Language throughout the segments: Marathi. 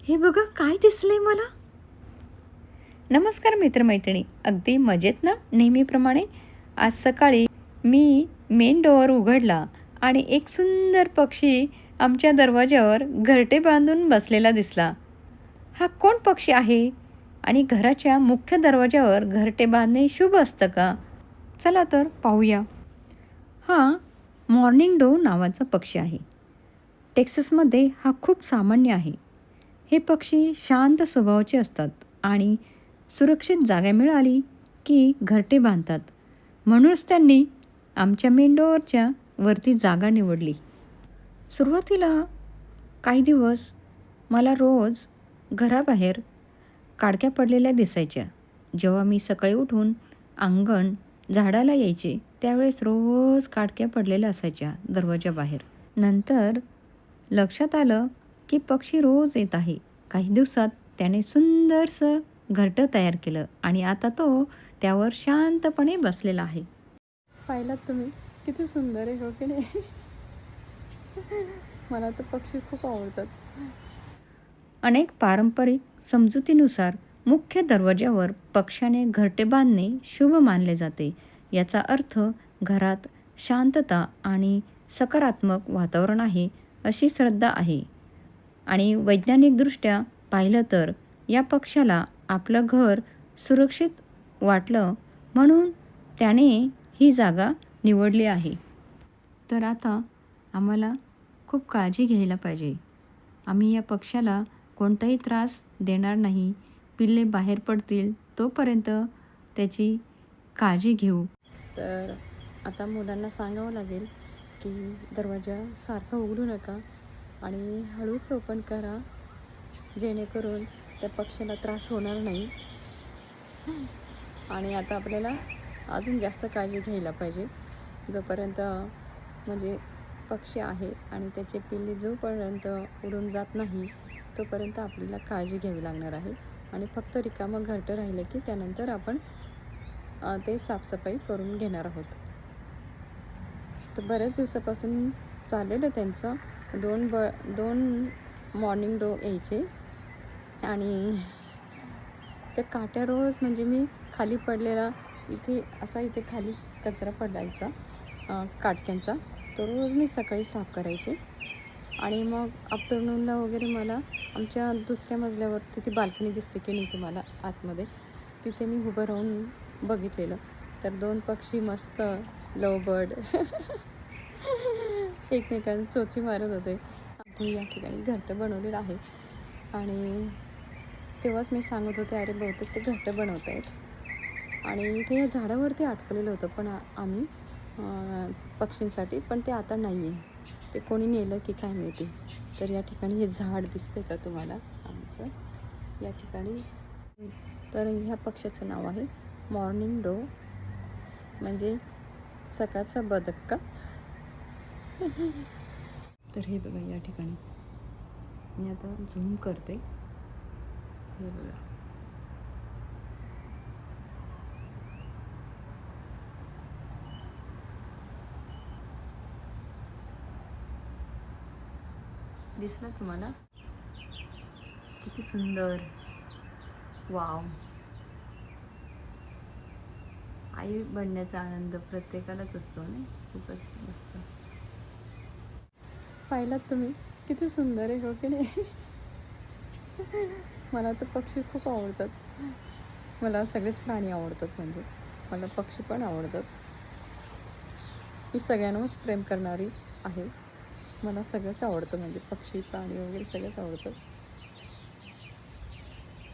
हे बघा काय दिसलंय मला. नमस्कार मित्रमैत्रिणी, अगदी मजेत ना नेहमीप्रमाणे. आज सकाळी मी मेन डोअर उघडला आणि एक सुंदर पक्षी आमच्या दरवाज्यावर घरटे बांधून बसलेला दिसला. हा कोण पक्षी आहे आणि घराच्या मुख्य दरवाज्यावर घरटे बांधणे शुभ असतं का? चला तर पाहूया. हा मॉर्निंग डो नावाचा पक्षी आहे. टेक्सासमध्ये हा खूप सामान्य आहे. हे पक्षी शांत स्वभावाचे असतात आणि सुरक्षित जागा मिळाली की घरटे बांधतात. म्हणूनच त्यांनी आमच्या मेन डोअरच्या वरती जागा निवडली. सुरुवातीला काही दिवस मला रोज घराबाहेर काडक्या पडलेल्या दिसायच्या. जेव्हा मी सकाळी उठून अंगण झाडायला यायचे त्यावेळेस रोज काडक्या पडलेल्या असायच्या दरवाजाबाहेर. नंतर लक्षात आलं की पक्षी रोज येत आहे. काही दिवसात त्याने सुंदरसं घरटं तयार केलं आणि आता तो त्यावर शांतपणे बसलेला आहे. पाहिलात तुम्ही किती सुंदर आहे, हो की नाही? मला तर पक्षी खूप आवडतात. अनेक पारंपरिक समजुतीनुसार मुख्य दरवाज्यावर पक्ष्याने घरटे बांधणे शुभ मानले जाते. याचा अर्थ घरात शांतता आणि सकारात्मक वातावरण आहे अशी श्रद्धा आहे. आणि वैज्ञानिकदृष्ट्या पाहिलं तर या पक्ष्याला आपलं घर सुरक्षित वाटलं म्हणून त्याने ही जागा निवडली आहे. तर आता आम्हाला खूप काळजी घ्यायला पाहिजे. आम्ही या पक्ष्याला कोणताही त्रास देणार नाही. पिल्ले बाहेर पडतील तोपर्यंत त्याची काळजी घेऊ. तर आता मुलांना सांगावं लागेल की दरवाजा सारखा उघडू नका आणि हळूच ओपन करा, जेणेकरून त्या पक्ष्याला त्रास होणार नाही. आणि आता आपल्याला अजून जास्त काळजी घ्यायला पाहिजे. जोपर्यंत म्हणजे पक्षी आहे आणि त्याचे पिल्ले जोपर्यंत उडून जात नाही तोपर्यंत आपल्याला काळजी घ्यावी लागणार आहे. आणि फक्त रिकामं घरटं राहिलं की त्यानंतर आपण ते साफसफाई करून घेणार आहोत. तर बऱ्याच दिवसापासून चाललेलं त्यांचं दोन मॉर्निंग डो यायचे आणि त्या काट्या रोज म्हणजे मी खाली पडलेला इथे खाली कचरा पडायचा काटक्यांचा, तो रोज मी सकाळी साफ करायचे. आणि मग आफ्टरनूनला वगैरे मला आमच्या दुसऱ्या मजल्यावर तिथे बाल्कनी दिसते की नाही तुम्हाला आतमध्ये, तिथे मी उभं राहून बघितलेलं. तर 2 पक्षी मस्त लवबर्ड एकमेकांना चोची मारत होते. मी या ठिकाणी घरटं बनवलेलं आहे आणि तेव्हाच मी सांगत होते अरे बहुतेक ते घरटं बनवत आहेत. आणि ते झाडावरती अटकलेलं होतं पण आम्ही पक्षींसाठी, पण ते आता नाही आहे. ते कोणी नेलं की काय माहिती. तर या ठिकाणी हे झाड दिसते का तुम्हाला आमचं या ठिकाणी. तर ह्या पक्ष्याचं नाव आहे मॉर्निंग डो, म्हणजे सकाळचा बदक का. तर हे बघा या ठिकाणी मी आता झूम करते. हे बघा दिसलं तुम्हाला किती सुंदर. वाव. आई बनण्याचा आनंद प्रत्येकालाच असतो ना. खूपच मस्त. पाहिलात तुम्ही किती सुंदर आहे, हो की नाही? मला तर पक्षी खूप आवडतात. मला सगळेच प्राणी आवडतात, म्हणजे मला पक्षी पण आवडतात. मी सगळ्यांनाच प्रेम करणारी आहे. मला सगळंच आवडतं, म्हणजे पक्षी प्राणी वगैरे सगळंच आवडतं.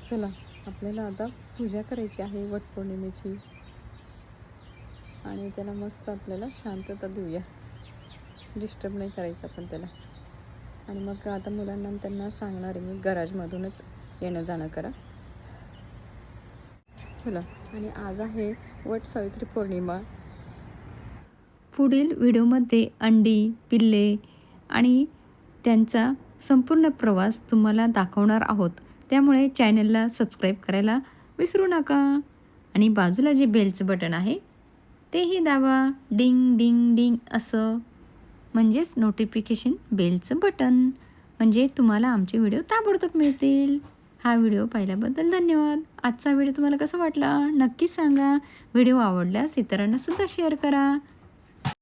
चला आपल्याला आता पूजा करायची आहे वटपौर्णिमेची आणि त्याला मस्त आपल्याला शांतता देऊया. डिस्टर्ब नाही करायचं आपण त्याला. आणि मग आता मुलांना त्यांना सांगणार आहे मी गराजमधूनच येणं जाणं करा. चला. आणि आज आहे वट सावित्री पौर्णिमा. पुढील व्हिडिओमध्ये अंडी, पिल्ले आणि त्यांचा संपूर्ण प्रवास तुम्हाला दाखवणार आहोत. त्यामुळे चॅनलला सबस्क्राईब करायला विसरू नका. आणि बाजूला जे बेलचं बटन आहे तेही दाबा. डिंग डिंग डिंग असं, म्हणजेच नोटिफिकेशन बेलचं बटन. म्हणजे तुम्हाला आमचे व्हिडिओ ताबडतोब मिळतील. हा व्हिडिओ पाहिल्याबद्दल धन्यवाद. आजचा व्हिडिओ तुम्हाला कसा वाटला नक्कीच सांगा. व्हिडिओ आवडल्यास इतरांनासुद्धा शेअर करा.